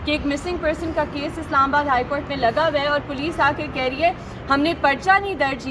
कि एक missing person का केस इस्लामाबाद हाई कोर्ट में लगा हुआ है और पुलिस आकर कह रही है हमने पर्चा नहीं दर्ज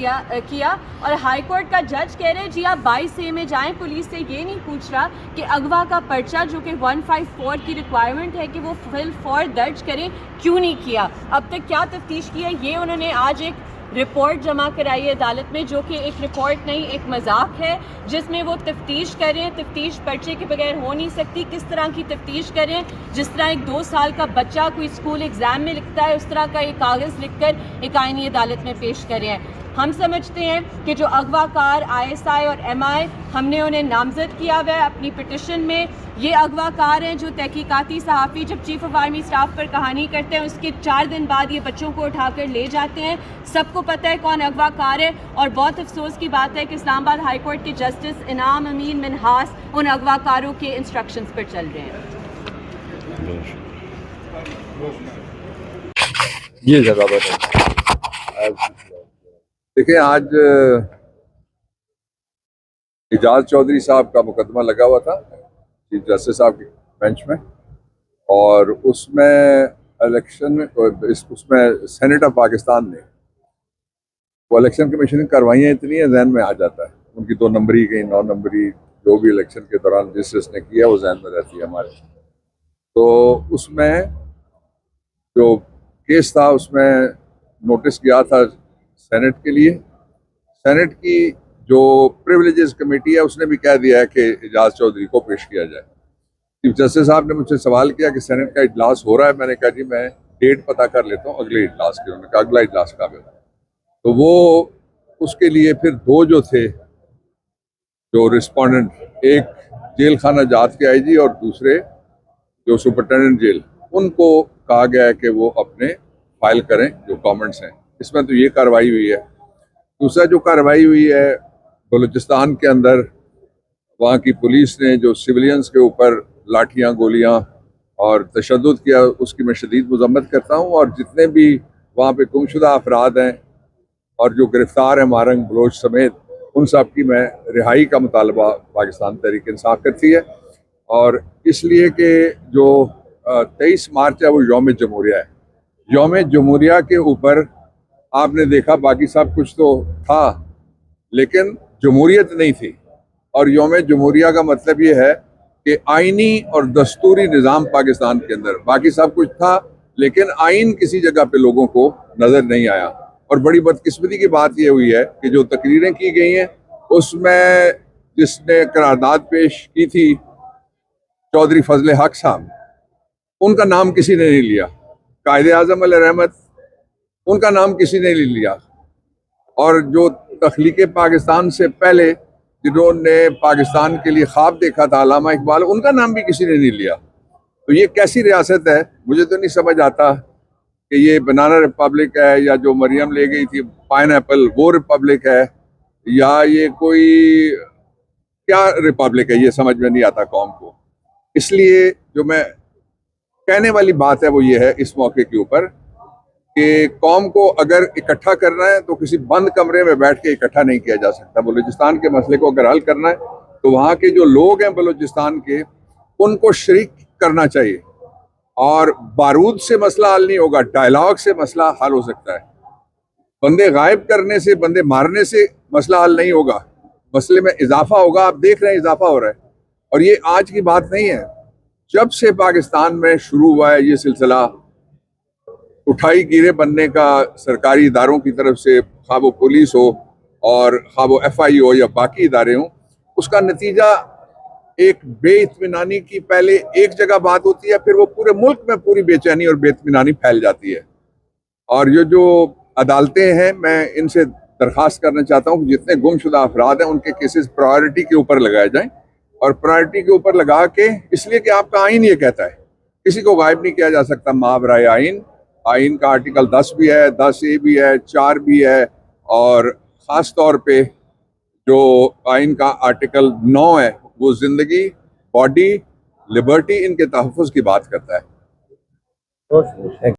किया और हाई कोर्ट का जज कह रहे हैं जी आप 22A में जाएं, पुलिस से ये नहीं पूछ रहा कि अगवा का पर्चा जो कि 154 की रिक्वायरमेंट है कि वो फिल फॉर दर्ज करें, क्यों नहीं किया। अब तक क्या तफ्तीश की है, ये उन्होंने आज एक रिपोर्ट जमा कराई है अदालत में, जो कि एक रिपोर्ट नहीं एक मजाक है, जिसमें वो तफ्तीश करें। तफ्तीश पर्चे के बगैर हो नहीं सकती। किस तरह की तफ्तीश करें, जिस तरह एक 2 साल का बच्चा कोई स्कूल एग्ज़ाम में लिखता है उस तरह का एक कागज़ लिखकर एक आईनी अदालत में पेश करें। हम समझते हैं कि जो अगवाकार ISI और MI हमने उन्हें नामजद किया हुआ है अपनी पिटिशन में, ये अगवाकार हैं जो तहकीकाती सहाफ़ी जब चीफ ऑफ आर्मी स्टाफ पर कहानी करते हैं उसके 4 दिन बाद ये बच्चों को उठाकर ले जाते हैं। सबको पता है कौन अगवाकार है और बहुत अफसोस की बात है कि इस्लामाबाद हाई कोर्ट के जस्टिस इनाम अमीन मिनहास उन अगवाकारों के इंस्ट्रक्शंस पर चल रहे हैं। ये जगह देखिए, आज एजाज चौधरी साहब का मुकदमा लगा हुआ था चीफ जस्टिस साहब के बेंच में, और उसमें इलेक्शन उसमें सेनेट ऑफ पाकिस्तान ने वो इलेक्शन कमीशन की कार्रवाइयाँ इतनी है जहन में आ जाता है, उनकी 2 नंबरी कहीं 9 नंबरी जो भी इलेक्शन के दौरान जिसने किया वो जहन में रहती है हमारे। तो उसमें जो केस था उसमें नोटिस किया था सेनेट के लिए। सेनेट की जो प्रिविलेजेस कमेटी है उसने भी कह दिया है कि एजाज चौधरी को पेश किया जाए। चीफ जस्टिस साहब ने मुझसे सवाल किया कि सेनेट का इजलास हो रहा है, मैंने कहा जी मैं डेट पता कर लेता हूँ अगले इजलास की। उन्होंने कहा अगला इजलास कब है, तो वो उसके लिए फिर 2 जो थे जो रिस्पोंडेंट, एक जेल खाना जात के IG और दूसरे जो सुपरिटेंडेंट जेल, उनको कहा गया है कि वो अपने फाइल करें जो कमेंट्स हैं। इसमें तो ये कार्रवाई हुई है। दूसरा जो कार्रवाई हुई है बलूचिस्तान के अंदर, वहाँ की पुलिस ने जो सिविलियंस के ऊपर लाठियाँ गोलियाँ और तशद्दुद किया, उसकी मैं शदीद मजम्मत करता हूँ। और जितने भी वहाँ पे गुमशुदा अफराद हैं और जो गिरफ्तार हैं मारंग बलोच समेत, उन सब की मैं रिहाई का मुतालबा पाकिस्तान तहरीक इंसाफ करती है। और इसलिए कि जो 23 मार्च है वो यौम जमहूरिया है। यौम जमहूरिया के ऊपर आपने देखा बाकी सब कुछ तो था लेकिन जमहूरियत नहीं थी। और यौम जमहूरिया का मतलब ये है कि आइनी और दस्तूरी निज़ाम पाकिस्तान के अंदर, बाकी सब कुछ था लेकिन आइन किसी जगह पे लोगों को नज़र नहीं आया। और बड़ी बदकिस्मती की बात ये हुई है कि जो तकरीरें की गई हैं उसमें जिसने करारदाद पेश की थी चौधरी फजल हक साहब, उनका नाम किसी ने नहीं लिया। कायदे आज़म अली रहमत, उनका नाम किसी ने नहीं लिया। और जो तख्लीक पाकिस्तान से पहले जिन्होंने पाकिस्तान के लिए ख्वाब देखा था अल्लामा इकबाल, उनका नाम भी किसी ने नहीं लिया। तो ये कैसी रियासत है, मुझे तो नहीं समझ आता कि ये बनाना रिपब्लिक है या जो मरियम ले गई थी पाइनएप्पल वो रिपब्लिक है, या ये कोई क्या रिपब्लिक है, ये समझ में नहीं आता कौम को। इसलिए जो मैं कहने वाली बात है वो ये है इस मौके के ऊपर कि कौम को अगर इकट्ठा करना है तो किसी बंद कमरे में बैठ के इकट्ठा नहीं किया जा सकता। बलूचिस्तान के मसले को अगर हल करना है तो वहाँ के जो लोग हैं बलूचिस्तान के, उनको शरीक करना चाहिए। और बारूद से मसला हल नहीं होगा, डायलॉग से मसला हल हो सकता है। बंदे गायब करने से, बंदे मारने से मसला हल नहीं होगा, मसले में इजाफा होगा। आप देख रहे हैं इजाफा हो रहा है, और ये आज की बात नहीं है। जब से पाकिस्तान में शुरू हुआ है ये सिलसिला उठाई गिरे बनने का सरकारी इदारों की तरफ से, खा वो पुलिस हो और खा वो FI हो या बाकी इदारे हों, उसका नतीजा एक बेइत्मीनानी की पहले एक जगह बात होती है, फिर वो पूरे मुल्क में पूरी बेचैनी और बेइत्मीनानी फैल जाती है। और ये जो अदालतें हैं, मैं इनसे दरख्वास्त करना चाहता हूँ कि जितने गुमशुदा अफराद हैं उनके केसेस प्रायोरिटी के ऊपर लगाए जाएं। और प्रायोरिटी के ऊपर लगा के, इसलिए कि आपका आइन ये कहता है किसी को गायब नहीं किया जा सकता मावराए आइन। आइन का आर्टिकल 10 भी है, 10A भी है, 4 भी है, और ख़ास तौर पे जो आइन का आर्टिकल 9 है वो ज़िंदगी, बॉडी, लिबर्टी, इनके तहफ़्फ़ुज़ की बात करता है।